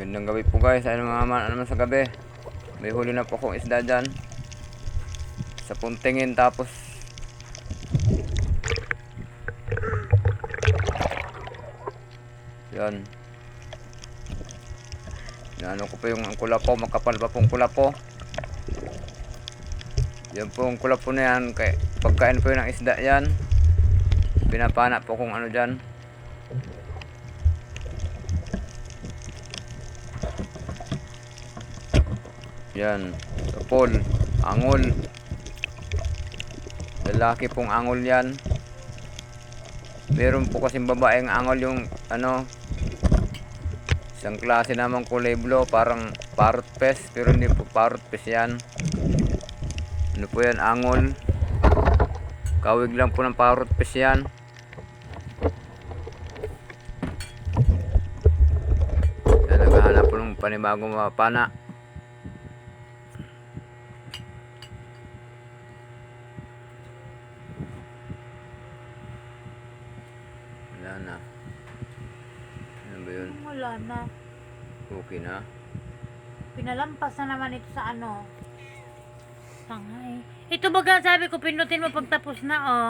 Gandang gabi po guys. Ayun naman sa gabi. May huli na po akong isda dyan. Sa puntingin tapos yan. Ano ko po yung kulapo. Makapal pa pong kulapo. Yan po ang kulapo na yan. Pagkain po yun ng isda yan. Pinapana po kung ano dyan. Yan, tapol, angol. Lalaki pong angol yan. Meron po kasing babaeng angol yung ano, isang klase namang kulay blue, parang parrot fish, pero hindi po parrot fish yan. Ano po yan, angol. Kawig lang po ng parrot fish yan. Yan, naghahanap po ng panibagong mapana. Wala na. Ano ba yun? Wala na. Okay na. Pinalampas na naman ito sa ano. Tangay. Ito baga sabi ko, pinutin mo pagtapos na, oh.